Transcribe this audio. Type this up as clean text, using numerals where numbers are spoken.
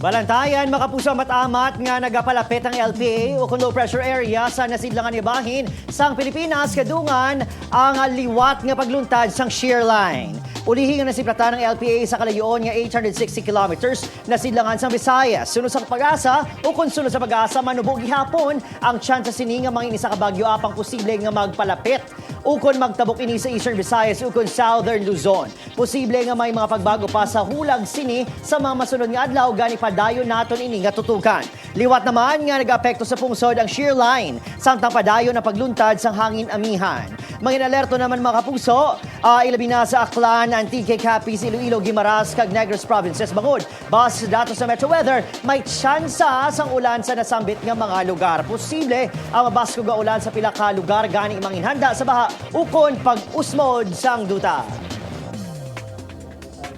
Balantayan, makapuso matamat nga nagapalapit ang LPA o kung low pressure area sa nasidlangan ibahin sang Pilipinas kadungan ang liwat nga pagluntad sang shear line. Ulihin nga nasiplatan ng LPA sa kalayoon nga 860 kilometers na sidlangan sa Visayas. Sunod sa pag-asa o kung sunod sa pag-asa manubog gihapon ang tsansa sini nga mga inisa ka bagyo apang posible nga magpalapit ukon magtabok ini sa Eastern Visayas ukon Southern Luzon. Posible nga may mga pagbago pa sa hulag sini sa mga masunod nga adlaw gani padayon naton ini nga tutukan. Liwat naman nga nag-apekto sa pungsod ang shear line samtang padayon na pagluntad sang hangin amihan. Mga alerto naman mga kapuso, ilabi na sa Aklan, Antique, Capiz, Iloilo, Guimaras, kag Negros Provinces. Bangod, base sa datos sa Metro Weather, may tsansa sang ulan sa nasambit nga mga lugar. Posible ang mabasko nga ulan sa pila ka lugar gani imong hinhanda sa baha ukon pag-usmod sang duta.